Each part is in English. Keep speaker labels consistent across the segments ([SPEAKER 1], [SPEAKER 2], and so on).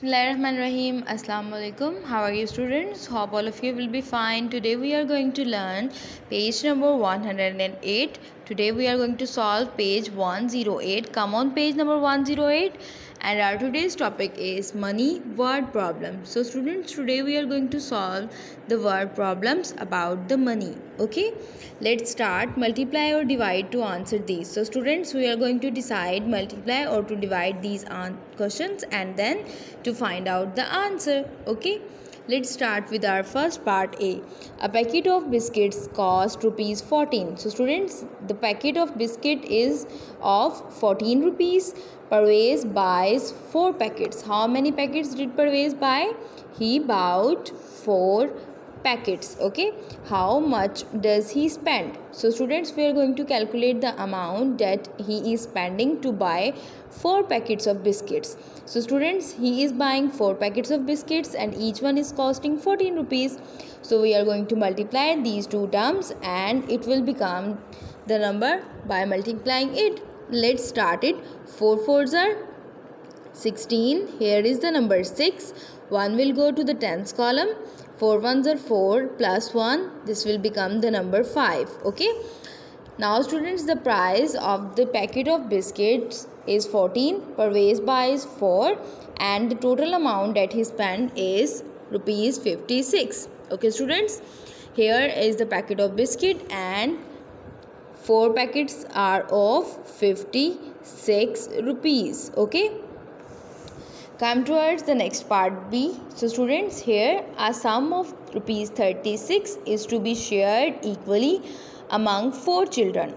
[SPEAKER 1] Bismillahirrahmanirrahim. Assalamu alaikum. How are you, students? Hope all of you will be fine. Today we are going to learn page number 108. Today we are going to solve page 108. Come on, page number 108. And our today's topic is money word problem. So students, today we are going to solve the word problems about the money. Okay, let's start. Multiply or divide to answer these. So students, we are going to decide multiply or to divide these questions and then to find out the answer. Okay, let's start with our first part. A packet of biscuits cost rupees 14. So students, the packet of biscuit is of 14 rupees. Parvez buys 4 packets. How many packets did Parvez buy? He bought 4 packets. Okay, how much does he spend? So students, we are going to calculate the amount that he is spending to buy 4 packets of biscuits. So students, he is buying 4 packets of biscuits and each one is costing 14 rupees. So we are going to multiply these two terms and it will become the number by multiplying it. Let's start it. 4 fours are 16. Here is the number 6. 1 will go to the tens column. 4 ones are 4 plus 1. This will become the number 5. Okay. Now students, the price of the packet of biscuits is 14. Parvez buys 4 and the total amount that he spent is rupees 56. Okay students, here is the packet of biscuit and 4 packets are of 56 rupees. Okay, come towards the next part B. So students, here a sum of rupees 36 is to be shared equally among 4 children.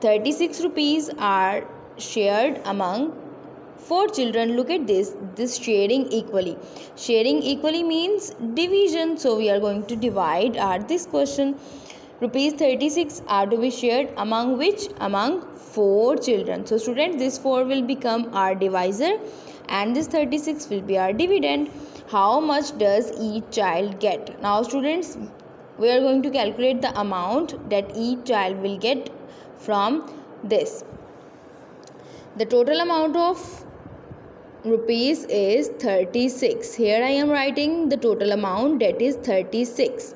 [SPEAKER 1] 36 rupees are shared among 4 children. Look at this sharing equally. Sharing equally means division. So we are going to divide this question. Rupees 36 are to be shared among which? Among 4 children. So students, this 4 will become our divisor and this 36 will be our dividend. How much does each child get? Now students, we are going to calculate the amount that each child will get from this. The total amount of rupees is 36. Here I am writing the total amount, that is 36.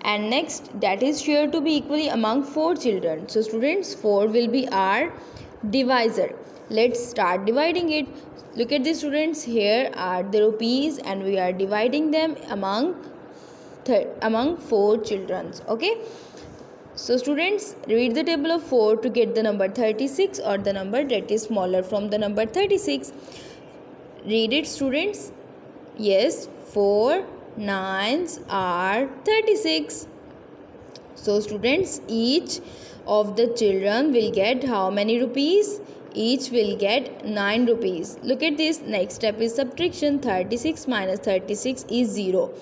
[SPEAKER 1] And next, that is shared to be equally among 4 children. So students, 4 will be our divisor. Let's start dividing it. Look at this students, here are the rupees and we are dividing them among 4 children. Okay, so students, read the table of 4 to get the number 36 or the number that is smaller from the number 36. Read it students. Yes, 4 nines are 36. So students, each of the children will get how many rupees? Each will get 9 rupees. Look at this. Next step is subtraction. 36 minus 36 is 0,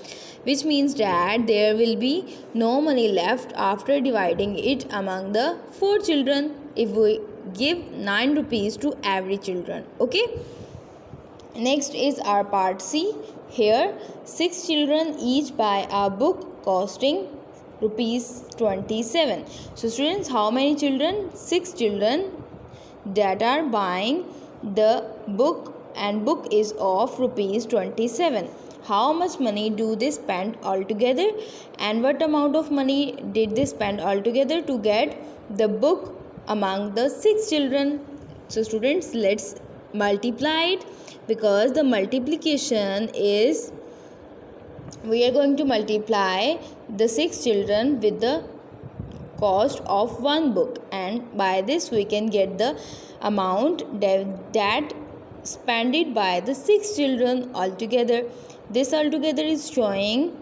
[SPEAKER 1] which means that there will be no money left after dividing it among the 4 children if we give 9 rupees to every children. Okay, next is our part C. Here 6 children each buy a book costing rupees 27. So students, how many children? 6 children that are buying the book and book is of rupees 27. How much money do they spend altogether and what amount of money did they spend altogether to get the book among the 6 children? So students, let's multiply it, because the multiplication is, we are going to multiply the 6 children with the cost of one book, and by this we can get the amount that spent by the 6 children altogether. This altogether is showing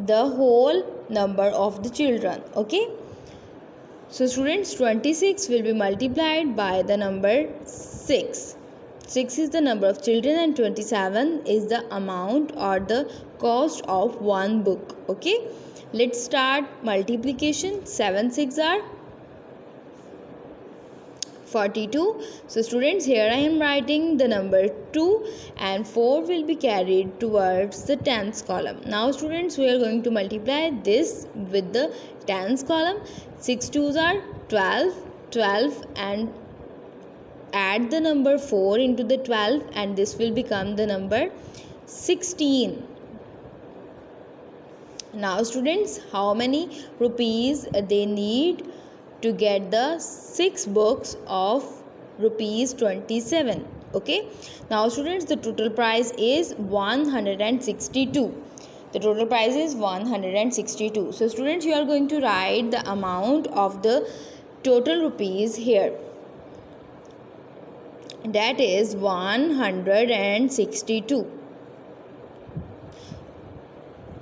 [SPEAKER 1] the whole number of the children. Okay, so students, 26 will be multiplied by the number 6. 6 is the number of children and 27 is the amount or the cost of one book. Okay, let's start multiplication. 7 6 are 42. So students, here I am writing the number 2 and 4 will be carried towards the tens column. Now students, we are going to multiply this with the tens column. 6 2s are 12, 12 and add the number 4 into the 12 and this will become the number 16. Now students, how many rupees they need to get the 6 books of rupees 27? Okay, now students, the total price is 162. The total price is 162. So students, you are going to write the amount of the total rupees here, that is 162.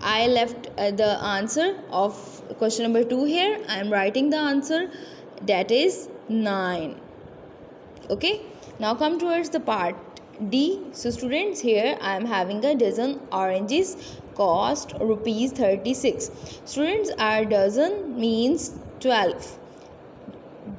[SPEAKER 1] I left the answer of question number 2 here. I am writing the answer, that is 9. Okay, now come towards the part D. So students, here I am having a dozen oranges cost rupees 36. Students, our dozen means 12.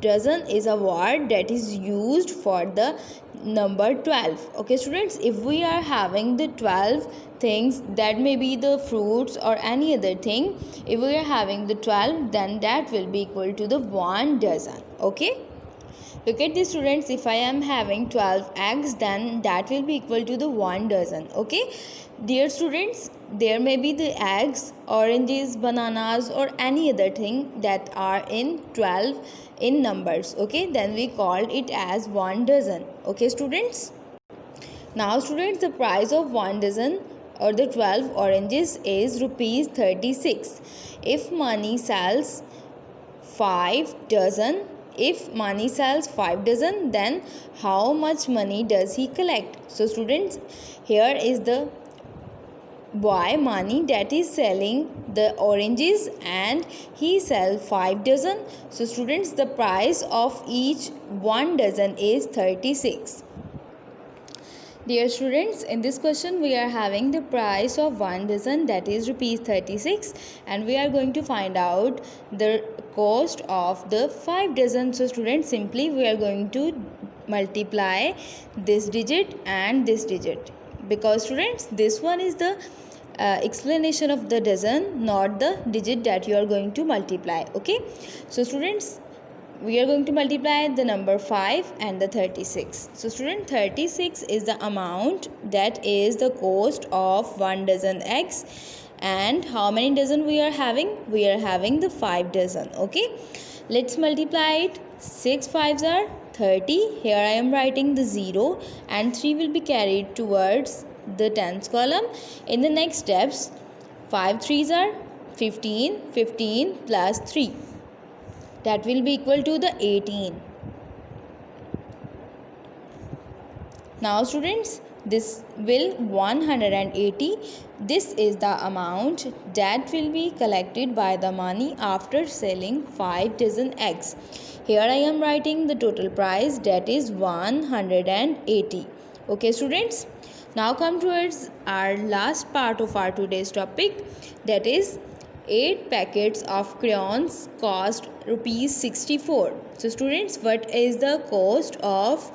[SPEAKER 1] Dozen is a word that is used for the number 12. Okay students, if we are having the 12 things, that may be the fruits or any other thing, if we are having the 12, then that will be equal to the 1 dozen. Okay, look at this students, if I am having 12 eggs, then that will be equal to the 1 dozen. Okay dear students, there may be the eggs, oranges, bananas or any other thing that are in 12 in numbers. Okay, then we called it as 1 dozen. Okay students, now students, the price of 1 dozen or the 12 oranges is rupees 36. If money sells 5 dozen, then how much money does he collect? So students, here is the boy Mani that is selling the oranges and he sells 5 dozen. So students, the price of each 1 dozen is 36. Dear students, in this question we are having the price of 1 dozen, that is rupees 36, and we are going to find out the cost of the 5 dozen. So students, simply we are going to multiply this digit and this digit, because students, this one is the explanation of the dozen, not the digit that you are going to multiply. Okay, so students, we are going to multiply the number 5 and the 36. So student, 36 is the amount, that is the cost of 1 dozen eggs. And how many dozen we are having? We are having the 5 dozen. Okay, let's multiply it. 6 5s are 30. Here I am writing the 0 and 3 will be carried towards the tens column. In the next steps, 5 3s are 15. 15 plus 3, that will be equal to the 18. Now students, this will 180. This is the amount that will be collected by the Mani after selling 5 dozen eggs. Here I am writing the total price, that is 180. Okay students, now come towards our last part of our today's topic, that is 8 packets of crayons cost rupees 64. So students, what is the cost of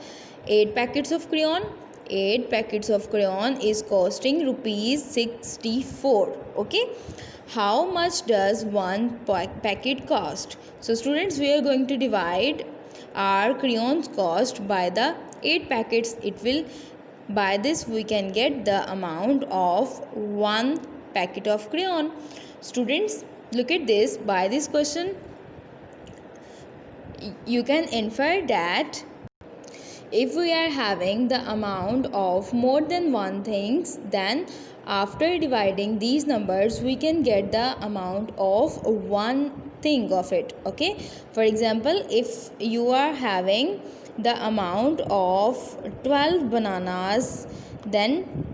[SPEAKER 1] 8 packets of crayon? 8 packets of crayon is costing rupees 64. Okay, how much does one packet cost? So students, we are going to divide our crayons cost by the 8 packets. It will, by this we can get the amount of 1 packet of crayon. Students, look at this. By this question, you can infer that if we are having the amount of more than one things, then after dividing these numbers, we can get the amount of one thing of it. Okay, for example, if you are having the amount of 12 bananas, then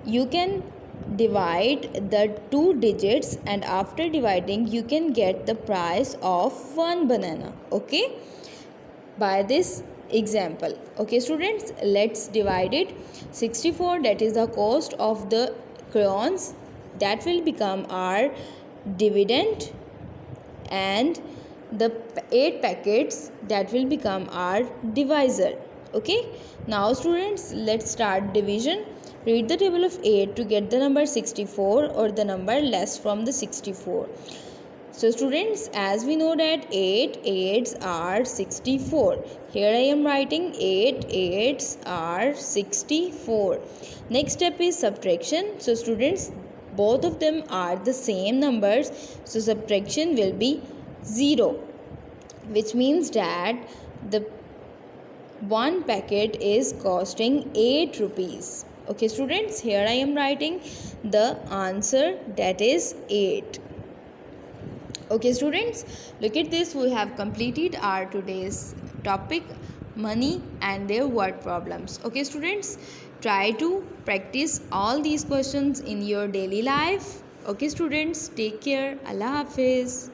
[SPEAKER 1] you can divide the 2 digits, and after dividing you can get the price of 1 banana. Okay, by this example. Okay students, let's divide it. 64, that is the cost of the crayons, that will become our dividend, and the 8 packets, that will become our divisor. Okay, now students, let's start division. Read the table of 8 to get the number 64 or the number less from the 64. So students, as we know that 8 8s are 64. Here I am writing 8 8s are 64. Next step is subtraction. So students, both of them are the same numbers. So subtraction will be 0, which means that the one packet is costing 8 rupees. Okay students, here I am writing the answer, that is 8. Okay students, look at this, we have completed our today's topic, money and their word problems. Okay students, try to practice all these questions in your daily life. Okay students, take care. Allah Hafiz.